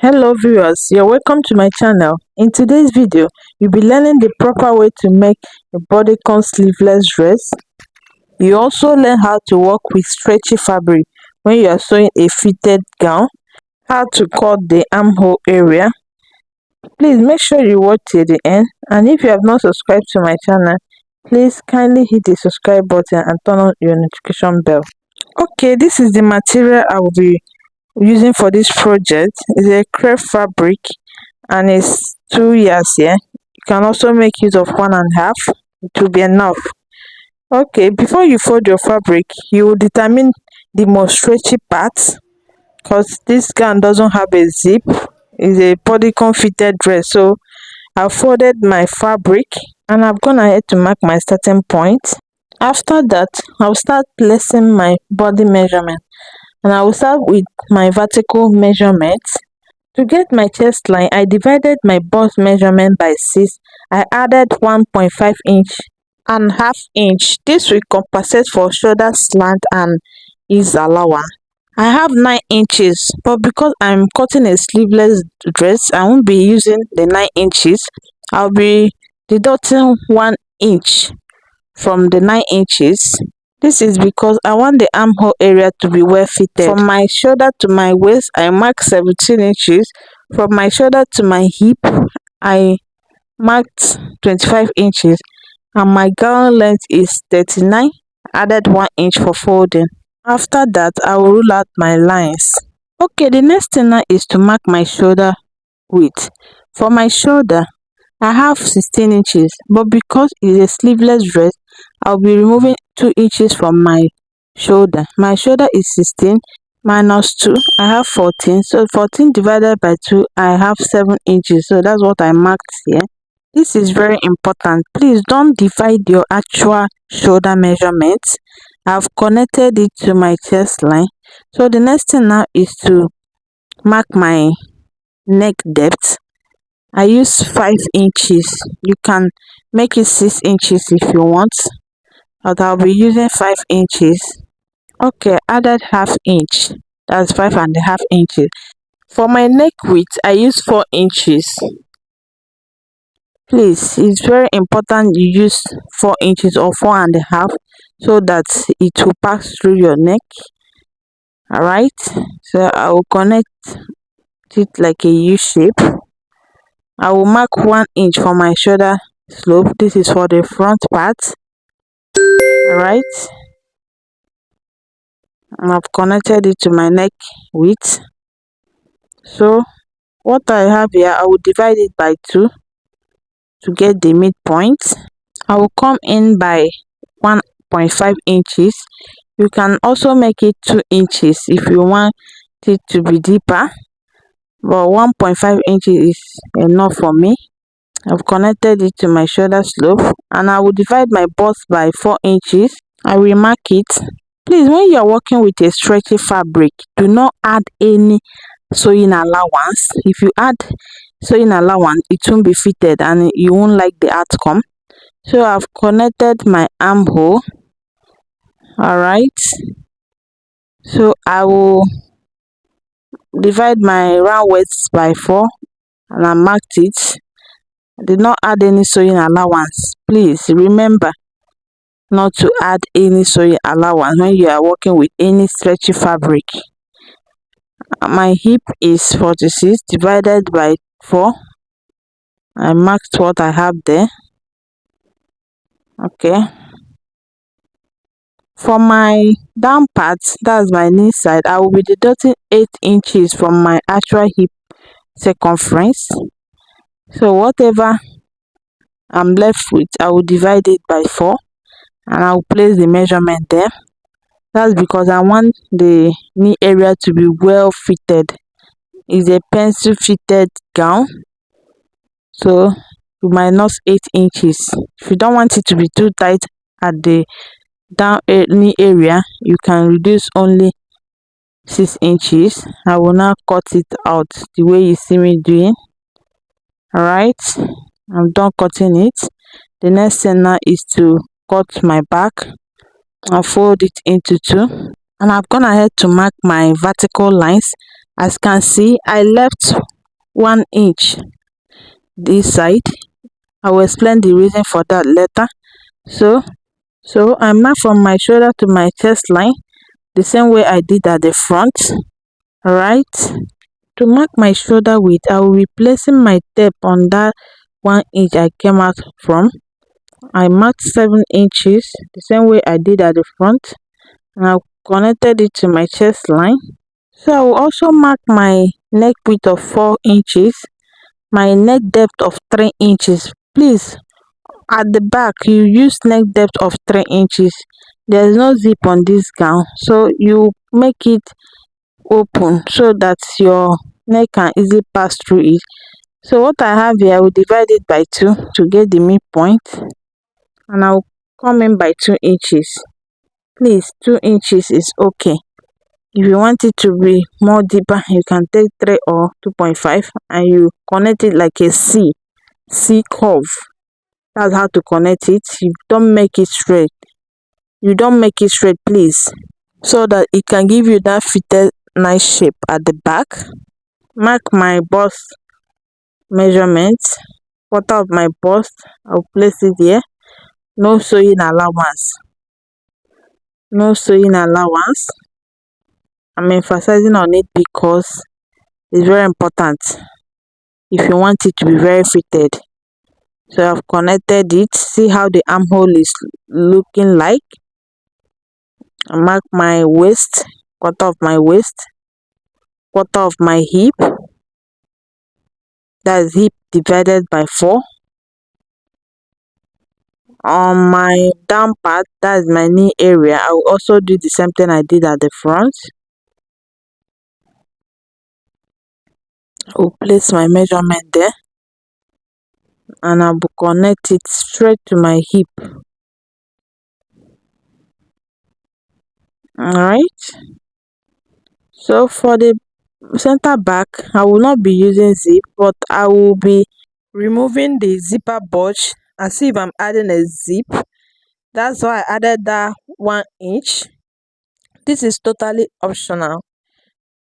Hello viewers, you're welcome to my channel. In today's video, you'll be learning the proper way to make a bodycon sleeveless dress. You also learn how to work with stretchy fabric when you are sewing a fitted gown, how to cut the armhole area. Please make sure you watch till the end, and if you have not subscribed to my channel, please kindly hit the subscribe button and turn on your notification bell. Okay, this is the material I will be using for this project. Is a crepe fabric and it's 2 yards here. You can also make use of 1.5. It will be enough. Okay, before you fold your fabric, you will determine the most stretchy part, because this gown doesn't have a zip. It's a bodycon fitted dress. So I folded my fabric and I've gone ahead to mark my starting point. After that, I'll start placing my body measurement, and I will start with my vertical measurement. To get my chest line, I divided my bust measurement by 6. I added 1.5 inch and half inch. This will compensate for shoulder slant and ease allowance. I have 9 inches, but because I'm cutting a sleeveless dress, I won't be using the 9 inches. I'll be deducting 1 inch from the 9 inches. This is because I want the armhole area to be well fitted. From my shoulder to my waist, I mark 17 inches. From my shoulder to my hip, I marked 25 inches. And my gown length is 39. I added 1 inch for folding. After that, I will rule out my lines. Okay, the next thing now is to mark my shoulder width. For my shoulder, I have 16 inches, but because it's a sleeveless dress, I'll be removing 2 inches from my shoulder. My shoulder is 16 minus 2, I have 14. So 14 divided by 2, I have 7 inches. So that's what I marked here. This is very important. Please don't divide your actual shoulder measurements. I've connected it to my chest line. So the next thing now is to mark my neck depth. I use 5 inches. You can make it 6 inches if you want, but I'll be using 5 inches. Okay, added half inch. That's 5.5 inches. For my neck width, I use 4 inches. Please, it's very important you use 4 inches or 4.5 so that it will pass through your neck. Alright, so I will connect it like a U shape. I will mark 1 inch for my shoulder slope. This is for the front part. Alright, and I've connected it to my neck width. So what I have here, I will divide it by 2 to get the midpoint. I will come in by 1.5 inches. You can also make it 2 inches if you want it to be deeper, but 1.5 inches is enough for me. I've connected it to my shoulder slope, and I will divide my bust by 4 inches. I will mark it. Please, when you are working with a stretchy fabric, do not add any sewing allowance. If you add sewing allowance, it won't be fitted and you won't like the outcome. So I've connected my armhole. Alright, so I will divide my round waist by 4 and I marked it. I did not add any sewing allowance. Please remember not to add any sewing allowance when you are working with any stretchy fabric. My hip is 46 divided by 4. I marked what I have there. Okay, for my down part, that's my knee side, I will be deducting 8 inches from my actual hip circumference. So whatever I'm left with, I will divide it by 4 and I will place the measurement there. That's because I want the knee area to be well fitted. It's a pencil fitted gown, so you minus 8 inches. If you don't want it to be too tight at the down knee area, you can reduce only 6 inches. I will now cut it out the way you see me doing. Alright, I'm done cutting it. The next thing now is to cut my back and fold it into 2, and I've gone ahead to mark my vertical lines. As you can see, I left 1 inch this side. I will explain the reason for that later. So I mark from my shoulder to my chest line the same way I did at the front. Alright, to mark my shoulder width, I will be placing my tape on that 1 inch I came out from. I marked 7 inches the same way I did at the front, and I connected it to my chest line. So I will also mark my neck width of 4 inches, my neck depth of 3 inches. Please, at the back you use neck depth of 3 inches. There is no zip on this gown, so you make it open so that your neck can easily pass through it. So what I have here, I will divide it by 2 to get the midpoint, and I'll come in by 2 inches. Please, 2 inches is okay. If you want it to be more deeper, you can take 3 or 2.5 and you connect it like a C curve. That's how to connect it. You don't make it straight. You don't make it straight, please, so that it can give you that fitted nice shape at the back. Mark my bust measurement, quarter of my bust. I'll place it here. No sewing allowance. No sewing allowance. I'm emphasizing on it because it's very important if you want it to be very fitted. So I've connected it. See how the armhole is looking like. I mark my waist, quarter of my waist, quarter of my hip. That's hip divided by 4. On my down part, that's my knee area, I will also do the same thing I did at the front. I will place my measurement there, and I will connect it straight to my hip. Alright, so for the center back, I will not be using zip, but I will be removing the zipper bulge as if I'm adding a zip. That's why I added that 1 inch. This is totally optional,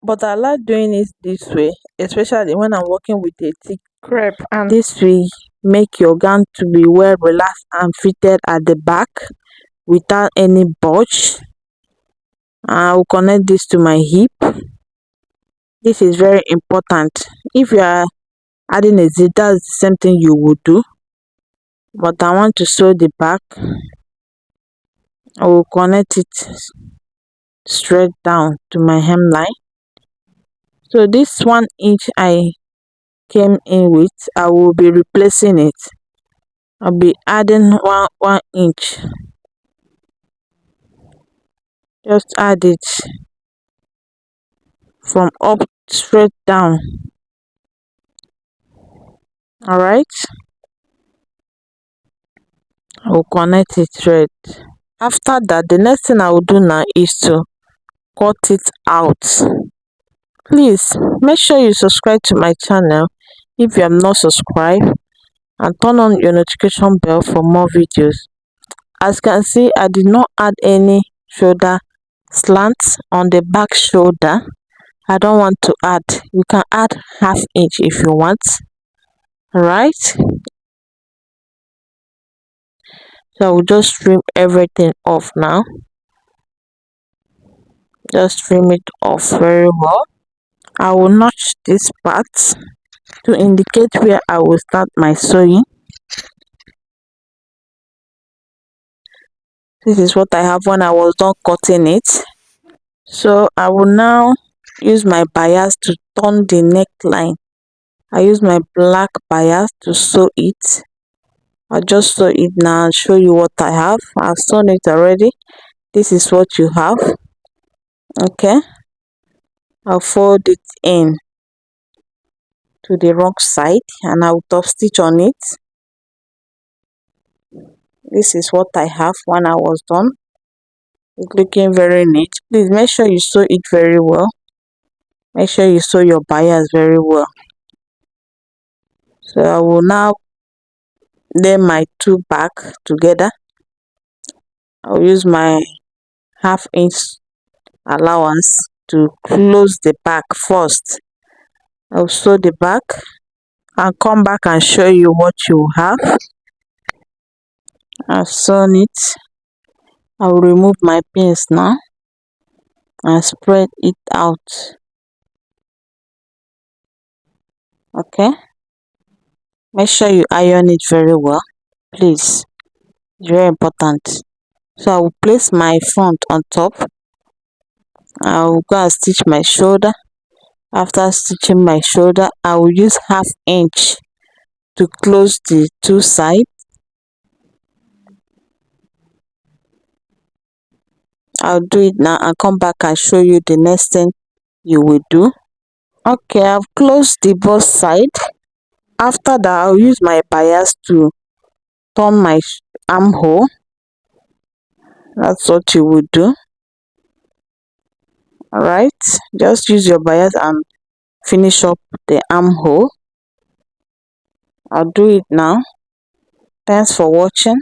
but I like doing it this way, especially when I'm working with a thick crepe, and this will make your gown to be well relaxed and fitted at the back without any bulge. I will connect this to my hip. This is very important. If you are adding a zip, that's the same thing you would do, but I want to sew the back. I will connect it straight down to my hemline. So this 1 inch I came in with, I will be replacing it. I'll be adding one inch. Just add it from up straight down. Alright, I will connect it straight. After that, the next thing I will do now is to cut it out. Please make sure you subscribe to my channel if you have not subscribed, and turn on your notification bell for more videos. As you can see, I did not add any shoulder slants on the back shoulder. I don't want to add. You can add ½ inch if you want. Alright, so I will just trim everything off now. Just trim it off very well. I will notch this part to indicate where I will start my sewing. This is what I have when I was done cutting it. So I will now use my bias to turn the neckline. I use my black bias to sew it. I'll just sew it now and show you what I have. I've sewn it already. This is what you have. Okay, I'll fold it in to the wrong side and I'll top stitch on it. This is what I have when I was done. It's looking very neat. Please make sure you sew it very well. Make sure you sew your bias very well. So I will now lay my two back together. I'll use my ½ inch allowance to close the back first. I'll sew the back and come back and show you what you have. I've sewn it. I'll remove my pins now and spread it out. Okay, make sure you iron it very well, please. It's very important. So I will place my front on top. I will go and stitch my shoulder. After stitching my shoulder, I will use 1/2 inch to close the two sides. I'll do it now and come back and show you the next thing you will do. Okay, I've closed the bust side. After that, I'll use my bias to turn my armhole. That's what you will do. Alright, just use your bias and finish up the armhole. I'll do it now. Thanks for watching.